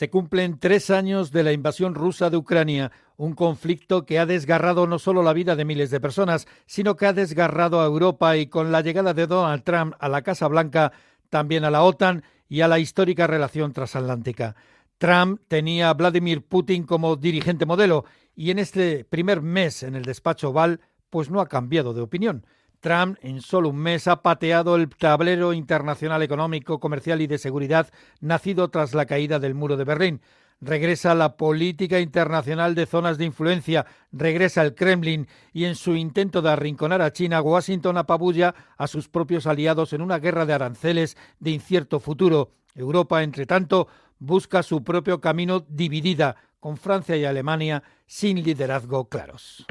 Se cumplen 3 años de la invasión rusa de Ucrania, un conflicto que ha desgarrado no solo la vida de miles de personas, sino que ha desgarrado a Europa y con la llegada de Donald Trump a la Casa Blanca, también a la OTAN y a la histórica relación transatlántica. Trump tenía a Vladimir Putin como dirigente modelo y en este primer mes en el despacho Oval, pues no ha cambiado de opinión. Trump en solo un mes ha pateado el tablero internacional económico, comercial y de seguridad nacido tras la caída del muro de Berlín. Regresa la política internacional de zonas de influencia, regresa el Kremlin y en su intento de arrinconar a China, Washington apabulla a sus propios aliados en una guerra de aranceles de incierto futuro. Europa, entre tanto, busca su propio camino dividida, con Francia y Alemania sin liderazgo claros.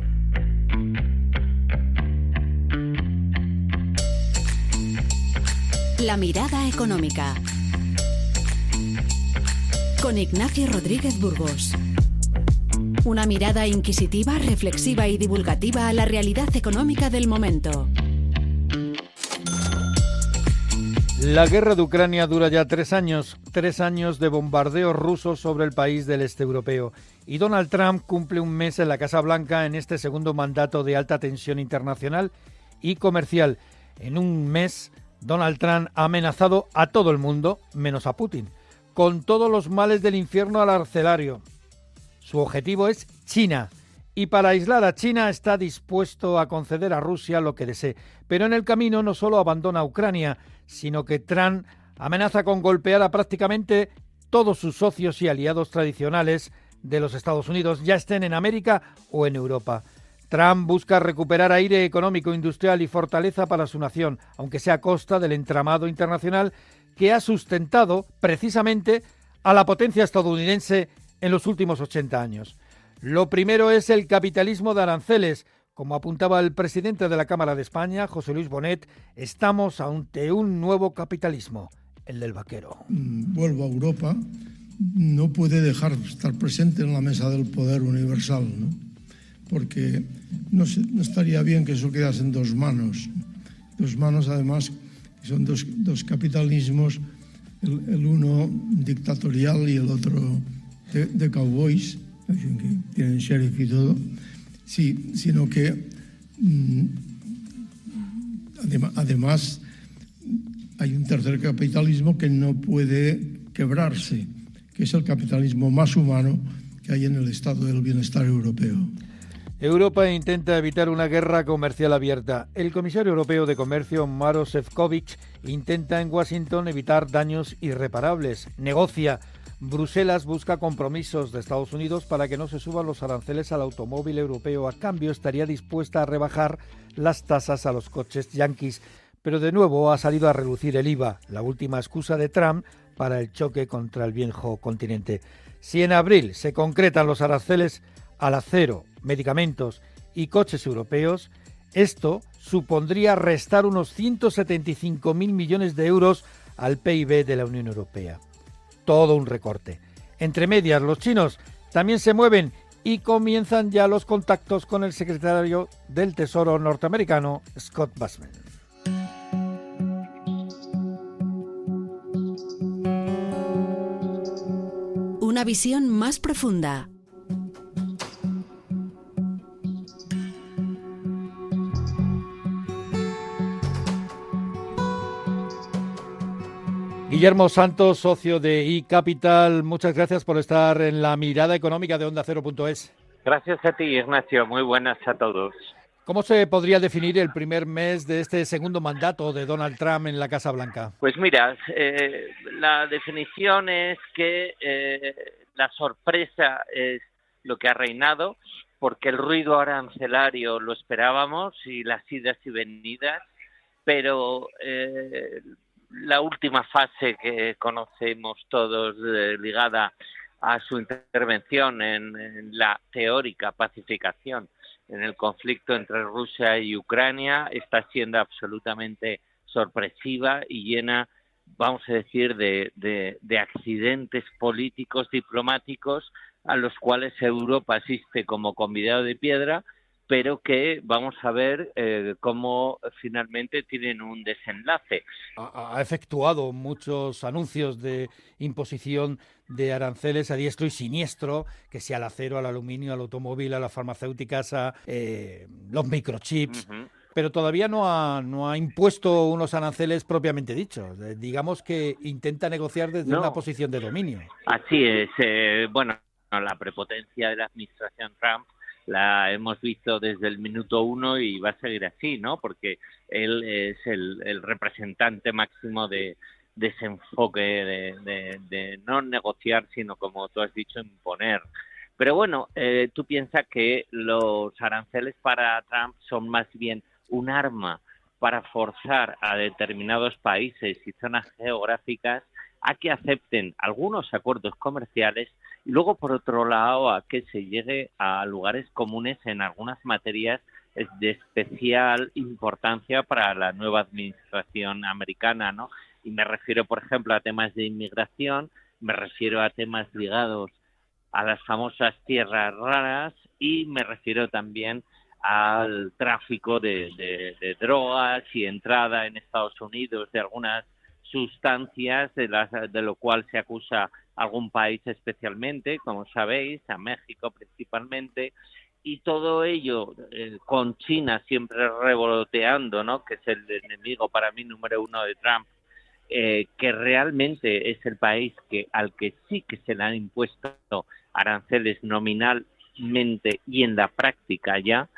La mirada económica. Con Ignacio Rodríguez Burgos. Una mirada inquisitiva, reflexiva y divulgativa a la realidad económica del momento. La guerra de Ucrania dura ya 3 años, 3 años de bombardeos rusos sobre el país del este europeo. Y Donald Trump cumple un mes en la Casa Blanca en este segundo mandato de alta tensión internacional y comercial. En un mes, Donald Trump ha amenazado a todo el mundo, menos a Putin, con todos los males del infierno arancelario. Su objetivo es China. Y para aislar a China está dispuesto a conceder a Rusia lo que desee. Pero en el camino no solo abandona Ucrania, sino que Trump amenaza con golpear a prácticamente todos sus socios y aliados tradicionales de los Estados Unidos, ya estén en América o en Europa. Trump busca recuperar aire económico, industrial y fortaleza para su nación, aunque sea a costa del entramado internacional que ha sustentado precisamente a la potencia estadounidense en los últimos 80 años. Lo primero es el capitalismo de aranceles. Como apuntaba el presidente de la Cámara de España, José Luis Bonet, estamos ante un nuevo capitalismo, el del vaquero. Vuelvo a Europa, no puede dejar de estar presente en la mesa del poder universal, ¿no? Porque no estaría bien que eso quedase en dos manos. Dos manos, además, son dos capitalismos, el uno dictatorial y el otro de cowboys, que tienen sheriff y todo, sí, sino que además hay un tercer capitalismo que no puede quebrarse, que es el capitalismo más humano que hay en el estado del bienestar europeo. Europa intenta evitar una guerra comercial abierta. El comisario europeo de Comercio, Maroš Šefčovič, intenta en Washington evitar daños irreparables. Negocia. Bruselas busca compromisos de Estados Unidos para que no se suban los aranceles al automóvil europeo. A cambio, estaría dispuesta a rebajar las tasas a los coches yanquis. Pero de nuevo ha salido a relucir el IVA, la última excusa de Trump para el choque contra el viejo continente. Si en abril se concretan los aranceles al acero, medicamentos y coches europeos, esto supondría restar unos 175.000 millones de euros al PIB de la Unión Europea. Todo un recorte. Entre medias, los chinos también se mueven y comienzan ya los contactos con el secretario del Tesoro norteamericano, Scott Bessent. Una visión más profunda. Guillermo Santos, socio de iCapital, muchas gracias por estar en la mirada económica de Onda Cero.es. Gracias a ti, Ignacio. Muy buenas a todos. ¿Cómo se podría definir el primer mes de este segundo mandato de Donald Trump en la Casa Blanca? Pues mira, la definición es que la sorpresa es lo que ha reinado, porque el ruido arancelario lo esperábamos y las idas y venidas, pero la última fase que conocemos todos ligada a su intervención en la teórica pacificación en el conflicto entre Rusia y Ucrania está siendo absolutamente sorpresiva y llena, vamos a decir, de accidentes políticos, diplomáticos, a los cuales Europa asiste como convidado de piedra, pero que vamos a ver cómo finalmente tienen un desenlace. Ha efectuado muchos anuncios de imposición de aranceles a diestro y siniestro, que sea al acero, al aluminio, al automóvil, a las farmacéuticas, a los microchips. Uh-huh. Pero todavía no ha impuesto unos aranceles propiamente dichos. Digamos que intenta negociar desde una posición de dominio. Así es. Bueno, la prepotencia de la administración Trump la hemos visto desde el minuto 1 y va a seguir así, ¿no? Porque él es el representante máximo de ese enfoque de no negociar, sino, como tú has dicho, imponer. Pero bueno, tú piensas que los aranceles para Trump son más bien un arma para forzar a determinados países y zonas geográficas a que acepten algunos acuerdos comerciales y luego, por otro lado, a que se llegue a lugares comunes en algunas materias de especial importancia para la nueva administración americana, ¿no? Y me refiero, por ejemplo, a temas de inmigración, me refiero a temas ligados a las famosas tierras raras y me refiero también al tráfico de drogas y entrada en Estados Unidos de algunas sustancias de lo cual se acusa a algún país especialmente, como sabéis, a México principalmente, y todo ello con China siempre revoloteando, ¿no? Que es el enemigo para mí número 1 de Trump, que realmente es el país al que sí que se le han impuesto aranceles nominalmente y en la práctica ya,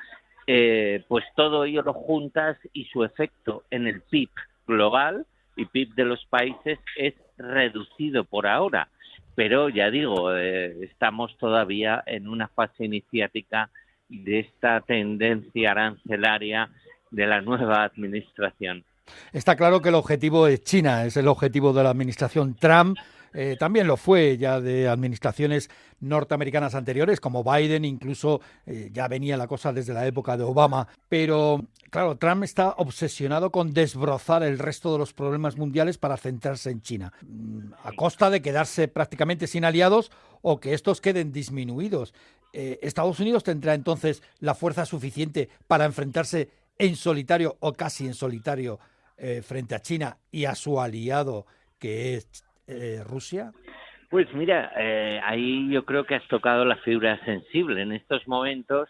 pues todo ello lo juntas y su efecto en el PIB global y PIB de los países es reducido por ahora. Pero ya digo, estamos todavía en una fase iniciática de esta tendencia arancelaria de la nueva administración. Está claro que el objetivo es China, es el objetivo de la administración Trump. También lo fue ya de administraciones norteamericanas anteriores, como Biden, incluso ya venía la cosa desde la época de Obama. Pero, claro, Trump está obsesionado con desbrozar el resto de los problemas mundiales para centrarse en China, a costa de quedarse prácticamente sin aliados o que estos queden disminuidos. ¿Estados Unidos tendrá entonces la fuerza suficiente para enfrentarse en solitario o casi en solitario frente a China y a su aliado, que es Rusia? Pues mira, ahí yo creo que has tocado la fibra sensible. En estos momentos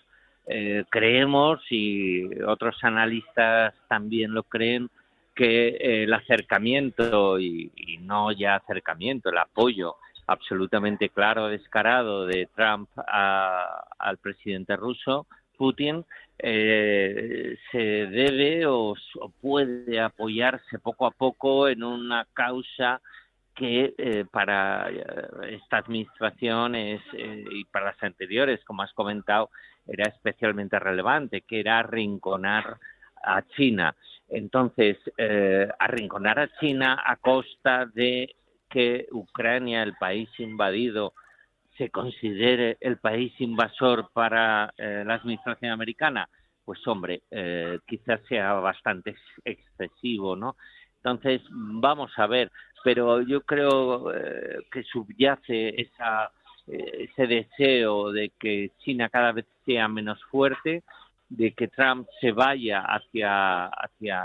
creemos, y otros analistas también lo creen, que el acercamiento y no ya acercamiento, el apoyo absolutamente claro, descarado de Trump al presidente ruso, Putin, se debe o puede apoyarse poco a poco en una causa que para esta administración y para las anteriores, como has comentado, era especialmente relevante, que era arrinconar a China. Entonces, arrinconar a China a costa de que Ucrania, el país invadido, se considere el país invasor para la administración americana, pues hombre, quizás sea bastante excesivo, ¿no? Entonces, vamos a ver, pero yo creo que subyace ese deseo de que China cada vez sea menos fuerte, de que Trump se vaya hacia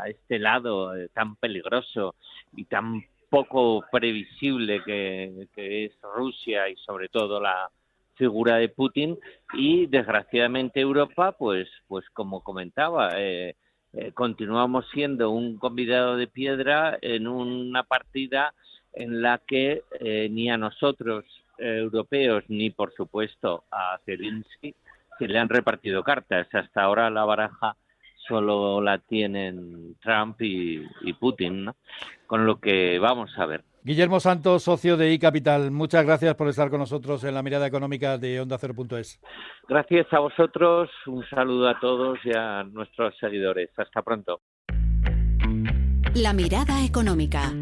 este lado tan peligroso y tan poco previsible que es Rusia y sobre todo la figura de Putin, y desgraciadamente Europa, pues como comentaba, continuamos siendo un convidado de piedra en una partida en la que ni a nosotros europeos ni por supuesto a Zelensky se le han repartido cartas. Hasta ahora la baraja solo la tienen Trump y Putin, ¿no? Con lo que vamos a ver. Guillermo Santos, socio de iCapital, muchas gracias por estar con nosotros en la mirada económica de Onda Cero.es. Gracias a vosotros, un saludo a todos y a nuestros seguidores. Hasta pronto. La mirada económica.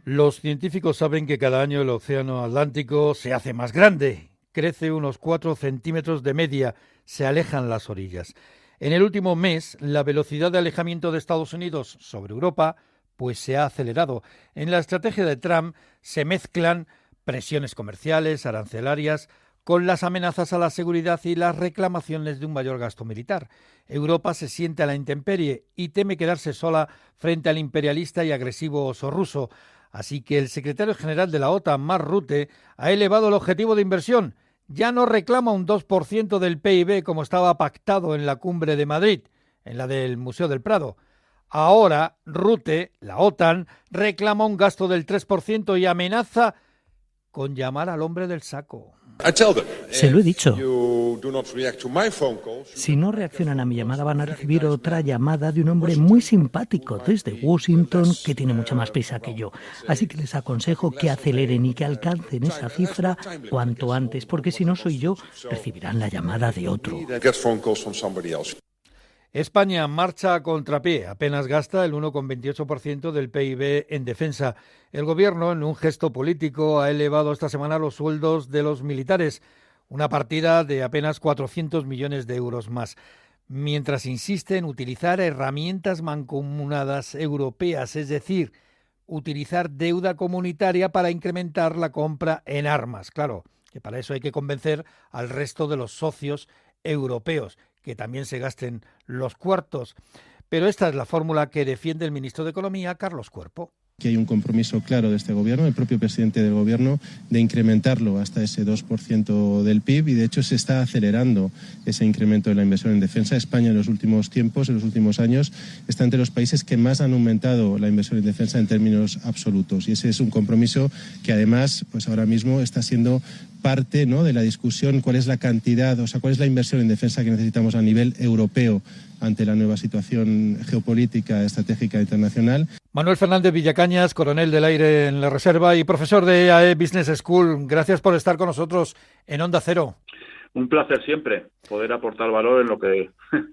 Los científicos saben que cada año el océano Atlántico se hace más grande, crece unos 4 centímetros de media, se alejan las orillas. En el último mes, la velocidad de alejamiento de Estados Unidos sobre Europa pues se ha acelerado. En la estrategia de Trump se mezclan presiones comerciales, arancelarias, con las amenazas a la seguridad y las reclamaciones de un mayor gasto militar. Europa se siente a la intemperie y teme quedarse sola frente al imperialista y agresivo oso ruso. Así que el secretario general de la OTAN, Mark Rutte, ha elevado el objetivo de inversión. Ya no reclama un 2% del PIB como estaba pactado en la cumbre de Madrid, en la del Museo del Prado. Ahora, Rutte, la OTAN, reclama un gasto del 3% y amenaza con llamar al hombre del saco. Se lo he dicho. Si no reaccionan a mi llamada, van a recibir otra llamada de un hombre muy simpático desde Washington que tiene mucha más prisa que yo. Así que les aconsejo que aceleren y que alcancen esa cifra cuanto antes, porque si no soy yo, recibirán la llamada de otro. España marcha a contrapié, apenas gasta el 1,28% del PIB en defensa. El Gobierno, en un gesto político, ha elevado esta semana los sueldos de los militares, una partida de apenas 400 millones de euros más, mientras insiste en utilizar herramientas mancomunadas europeas, es decir, utilizar deuda comunitaria para incrementar la compra en armas. Claro, que para eso hay que convencer al resto de los socios europeos, que también se gasten los cuartos. Pero esta es la fórmula que defiende el ministro de Economía, Carlos Cuerpo. Que hay un compromiso claro de este Gobierno, el propio presidente del Gobierno, de incrementarlo hasta ese 2% del PIB y de hecho se está acelerando ese incremento de la inversión en defensa. España en los últimos tiempos, en los últimos años, está entre los países que más han aumentado la inversión en defensa en términos absolutos y ese es un compromiso que además pues ahora mismo está siendo parte, ¿no?, de la discusión, cuál es la cantidad, o sea, cuál es la inversión en defensa que necesitamos a nivel europeo ante la nueva situación geopolítica, estratégica internacional. Manuel Fernández Villacañas, coronel del aire en la Reserva y profesor de EAE Business School. Gracias por estar con nosotros en Onda Cero. Un placer siempre poder aportar valor en lo que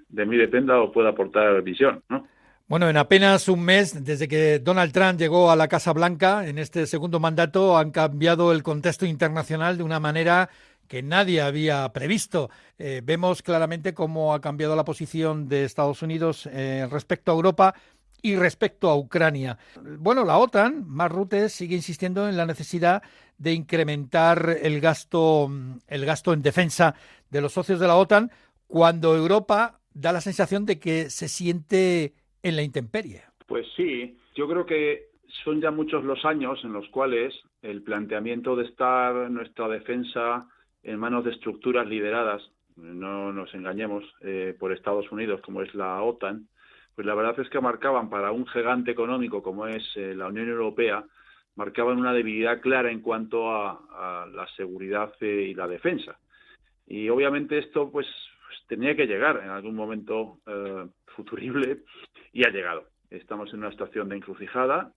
de mí dependa o pueda aportar visión, ¿no? Bueno, en apenas un mes, desde que Donald Trump llegó a la Casa Blanca, en este segundo mandato, han cambiado el contexto internacional de una manera que nadie había previsto. Vemos claramente cómo ha cambiado la posición de Estados Unidos respecto a Europa y respecto a Ucrania. Bueno, la OTAN, Mark Rutte, sigue insistiendo en la necesidad de incrementar el gasto en defensa de los socios de la OTAN, cuando Europa da la sensación de que se siente en la intemperie. Pues sí, yo creo que son ya muchos los años en los cuales el planteamiento de estar nuestra defensa en manos de estructuras lideradas, no nos engañemos, por Estados Unidos, como es la OTAN, pues la verdad es que marcaban para un gigante económico como es la Unión Europea, marcaban una debilidad clara en cuanto a la seguridad y la defensa. Y obviamente esto pues tenía que llegar en algún momento futurible y ha llegado. Estamos en una situación de encrucijada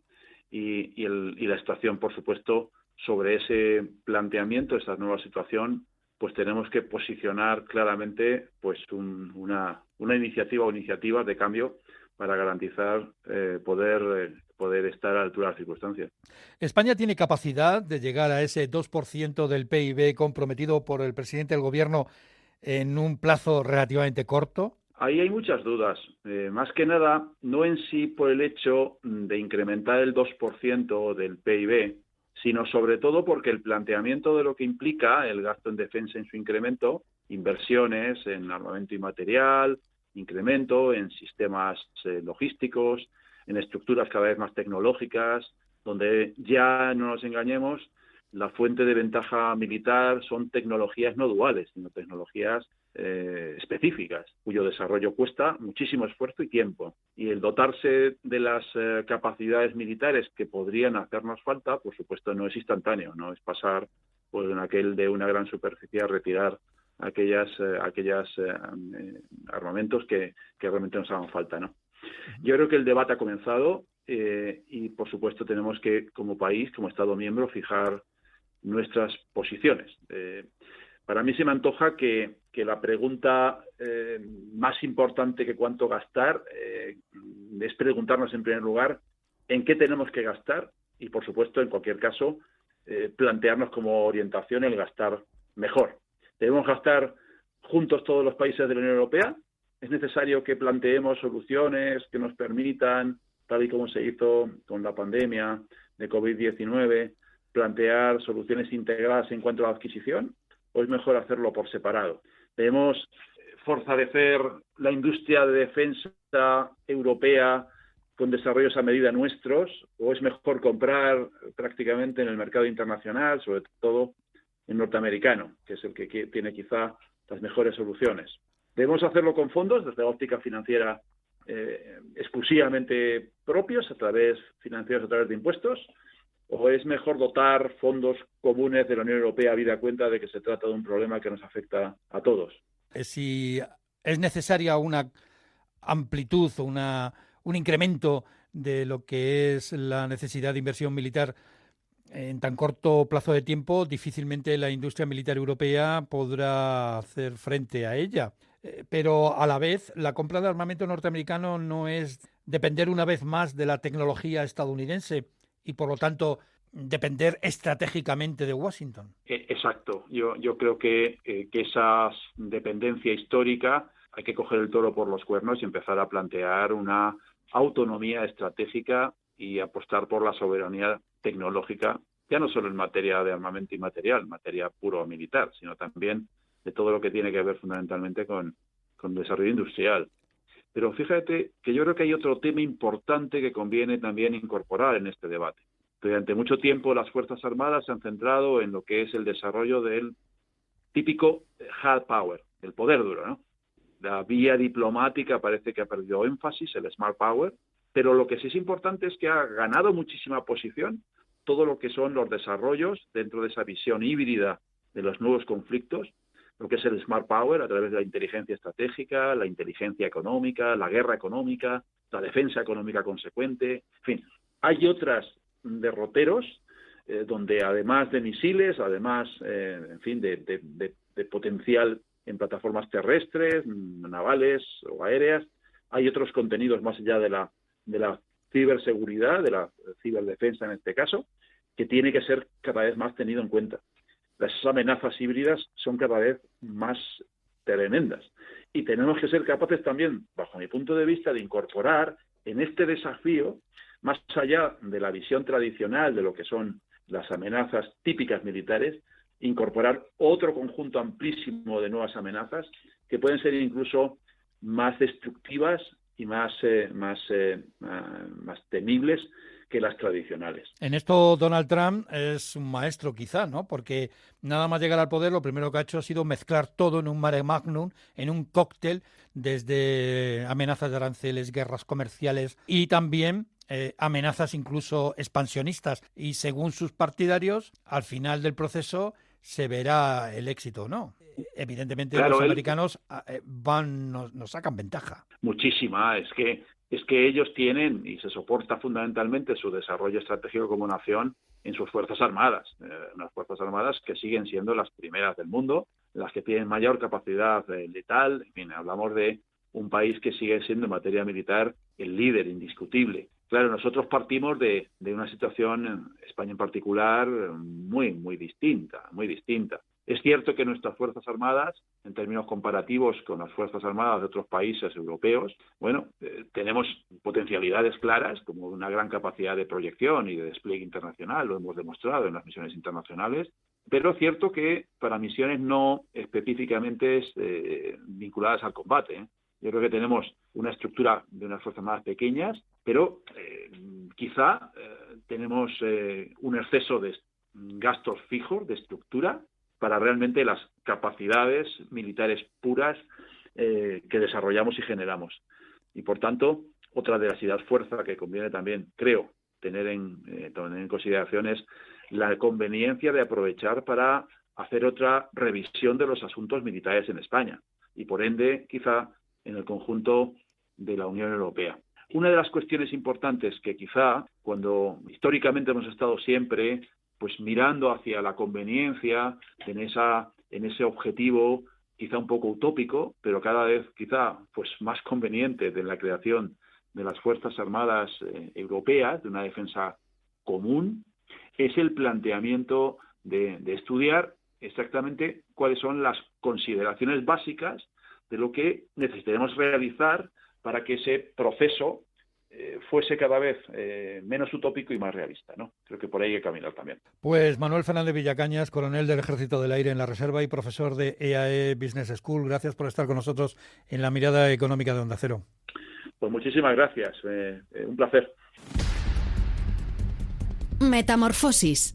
y la situación, por supuesto, sobre ese planteamiento, esta nueva situación, pues tenemos que posicionar claramente pues una iniciativa o iniciativas de cambio para garantizar poder estar a la altura de las circunstancias. ¿España tiene capacidad de llegar a ese 2% del PIB comprometido por el presidente del Gobierno en un plazo relativamente corto? Ahí hay muchas dudas. Más que nada, no en sí por el hecho de incrementar el 2% del PIB, sino sobre todo porque el planteamiento de lo que implica el gasto en defensa en su incremento, inversiones en armamento y material, incremento en sistemas logísticos, en estructuras cada vez más tecnológicas, donde ya no nos engañemos, la fuente de ventaja militar son tecnologías no duales, sino tecnologías específicas, cuyo desarrollo cuesta muchísimo esfuerzo y tiempo. Y el dotarse de las capacidades militares que podrían hacernos falta, por supuesto, no es instantáneo, no es pasar pues, en aquel de una gran superficie a retirar aquellas armamentos que realmente nos hagan falta, ¿no? Yo creo que el debate ha comenzado y, por supuesto, tenemos que, como país, como Estado miembro, fijar nuestras posiciones. Para mí se me antoja que la pregunta más importante que cuánto gastar es preguntarnos, en primer lugar, en qué tenemos que gastar y, por supuesto, en cualquier caso, plantearnos como orientación el gastar mejor. ¿Debemos gastar juntos todos los países de la Unión Europea? ¿Es necesario que planteemos soluciones que nos permitan, tal y como se hizo con la pandemia de COVID-19, plantear soluciones integradas en cuanto a la adquisición? o es mejor hacerlo por separado? ¿Debemos fortalecer la industria de defensa europea con desarrollos a medida nuestros, o es mejor comprar prácticamente en el mercado internacional, sobre todo el norteamericano, que es el que tiene quizá las mejores soluciones? ¿Debemos hacerlo con fondos desde la óptica financiera exclusivamente propios, financiados a través de impuestos? ¿O es mejor dotar fondos comunes de la Unión Europea, habida cuenta de que se trata de un problema que nos afecta a todos? Si es necesaria una amplitud o un incremento de lo que es la necesidad de inversión militar en tan corto plazo de tiempo, difícilmente la industria militar europea podrá hacer frente a ella. Pero a la vez, la compra de armamento norteamericano no es depender una vez más de la tecnología estadounidense y, por lo tanto, depender estratégicamente de Washington. Exacto. Yo creo que esa dependencia histórica hay que coger el toro por los cuernos y empezar a plantear una autonomía estratégica y apostar por la soberanía tecnológica, ya no solo en materia de armamento y material, materia puro militar, sino también de todo lo que tiene que ver fundamentalmente con desarrollo industrial. Pero fíjate que yo creo que hay otro tema importante que conviene también incorporar en este debate. Durante mucho tiempo las Fuerzas Armadas se han centrado en lo que es el desarrollo del típico hard power, el poder duro, ¿no? La vía diplomática parece que ha perdido énfasis, el smart power, pero lo que sí es importante es que ha ganado muchísima posición todo lo que son los desarrollos dentro de esa visión híbrida de los nuevos conflictos, lo que es el smart power a través de la inteligencia estratégica, la inteligencia económica, la guerra económica, la defensa económica consecuente, en fin. Hay otras derroteros donde además de misiles, además, en fin, de potencial en plataformas terrestres, navales o aéreas, hay otros contenidos más allá de la ciberseguridad, de la ciberdefensa en este caso, que tiene que ser cada vez más tenido en cuenta. Las amenazas híbridas son cada vez más tremendas y tenemos que ser capaces también, bajo mi punto de vista, de incorporar en este desafío, más allá de la visión tradicional de lo que son las amenazas típicas militares, incorporar otro conjunto amplísimo de nuevas amenazas que pueden ser incluso más destructivas y más temibles que las tradicionales. En esto Donald Trump es un maestro quizá, ¿no? Porque nada más llegar al poder lo primero que ha hecho ha sido mezclar todo en un mare magnum, en un cóctel, desde amenazas de aranceles, guerras comerciales y también amenazas incluso expansionistas. Y según sus partidarios, al final del proceso se verá el éxito, ¿no? Evidentemente claro, los americanos nos sacan ventaja. Muchísima, es que ellos tienen, y se soporta fundamentalmente su desarrollo estratégico como nación en sus Fuerzas Armadas, unas Fuerzas Armadas que siguen siendo las primeras del mundo, las que tienen mayor capacidad letal. En fin, hablamos de un país que sigue siendo en materia militar el líder indiscutible. Claro, nosotros partimos de una situación, España en particular, muy distinta, muy distinta. Es cierto que nuestras Fuerzas Armadas, en términos comparativos con las Fuerzas Armadas de otros países europeos, tenemos potencialidades claras, como una gran capacidad de proyección y de despliegue internacional, lo hemos demostrado en las misiones internacionales, pero es cierto que para misiones no específicamente vinculadas al combate. Yo creo que tenemos una estructura de unas Fuerzas Armadas pequeñas, pero quizá tenemos un exceso de gastos fijos, de estructura, para realmente las capacidades militares puras que desarrollamos y generamos. Y por tanto, otra de las ideas fuerza que conviene también, creo, tener en consideración es la conveniencia de aprovechar para hacer otra revisión de los asuntos militares en España y por ende quizá en el conjunto de la Unión Europea. Una de las cuestiones importantes que quizá cuando históricamente hemos estado siempre pues mirando hacia la conveniencia en ese objetivo quizá un poco utópico, pero cada vez quizá pues más conveniente de la creación de las Fuerzas Armadas europeas, de una defensa común, es el planteamiento de estudiar exactamente cuáles son las consideraciones básicas de lo que necesitaremos realizar para que ese proceso fuese cada vez menos utópico y más realista, ¿no? Creo que por ahí hay que caminar también. Pues Manuel Fernández Villacañas, coronel del Ejército del Aire en la Reserva y profesor de EAE Business School, gracias por estar con nosotros en la mirada económica de Onda Cero. Pues muchísimas gracias, un placer. Metamorfosis.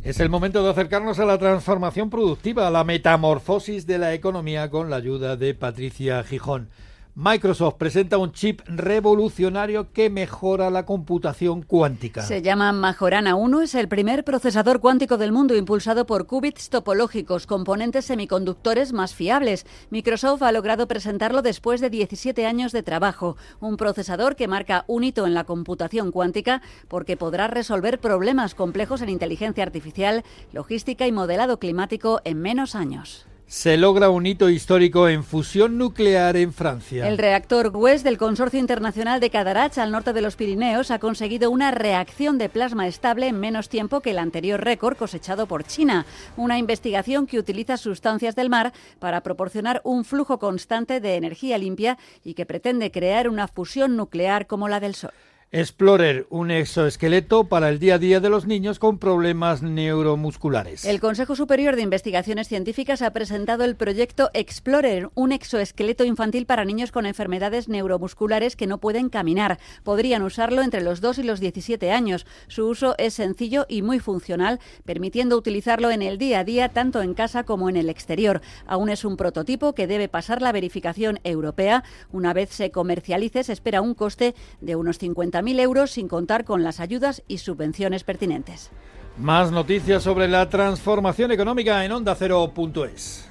Es el momento de acercarnos a la transformación productiva, a la metamorfosis de la economía con la ayuda de Patricia Gijón. Microsoft presenta un chip revolucionario que mejora la computación cuántica. Se llama Majorana 1, es el primer procesador cuántico del mundo impulsado por qubits topológicos, componentes semiconductores más fiables. Microsoft ha logrado presentarlo después de 17 años de trabajo. Un procesador que marca un hito en la computación cuántica porque podrá resolver problemas complejos en inteligencia artificial, logística y modelado climático en menos años. Se logra un hito histórico en fusión nuclear en Francia. El reactor WES del Consorcio Internacional de Cadarache, al norte de los Pirineos, ha conseguido una reacción de plasma estable en menos tiempo que el anterior récord cosechado por China. Una investigación que utiliza sustancias del mar para proporcionar un flujo constante de energía limpia y que pretende crear una fusión nuclear como la del Sol. Explorer, un exoesqueleto para el día a día de los niños con problemas neuromusculares. El Consejo Superior de Investigaciones Científicas ha presentado el proyecto Explorer, un exoesqueleto infantil para niños con enfermedades neuromusculares que no pueden caminar. Podrían usarlo entre los 2 y los 17 años. Su uso es sencillo y muy funcional, permitiendo utilizarlo en el día a día tanto en casa como en el exterior. Aún es un prototipo que debe pasar la verificación europea. Una vez se comercialice, se espera un coste de unos 50.000 euros sin contar con las ayudas y subvenciones pertinentes. Más noticias sobre la transformación económica en OndaCero.es.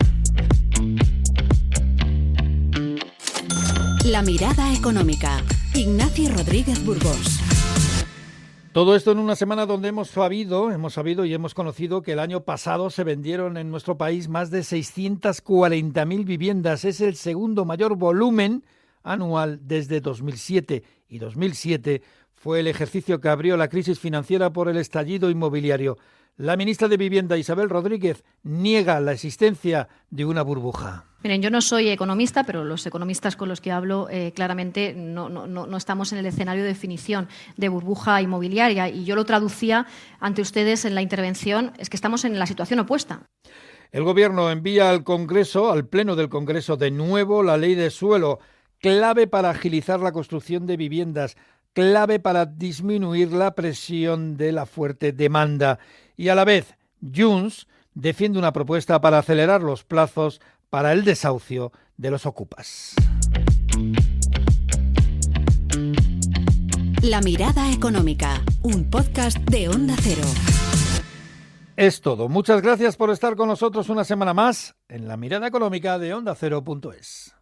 La mirada económica. Ignacio Rodríguez Burgos. Todo esto en una semana donde hemos sabido y hemos conocido que el año pasado se vendieron en nuestro país más de 640.000 viviendas. Es el segundo mayor volumen anual desde 2007, y 2007 fue el ejercicio que abrió la crisis financiera por el estallido inmobiliario. La ministra de Vivienda, Isabel Rodríguez, niega la existencia de una burbuja. Miren, yo no soy economista, pero los economistas con los que hablo claramente no estamos en el escenario de definición de burbuja inmobiliaria, y yo lo traducía ante ustedes en la intervención, es que estamos en la situación opuesta. El Gobierno envía al Congreso, al Pleno del Congreso, de nuevo la ley de suelo, clave para agilizar la construcción de viviendas, clave para disminuir la presión de la fuerte demanda. Y a la vez, Junts defiende una propuesta para acelerar los plazos para el desahucio de los ocupas. La mirada económica, un podcast de Onda Cero. Es todo. Muchas gracias por estar con nosotros una semana más en la mirada económica de OndaCero.es.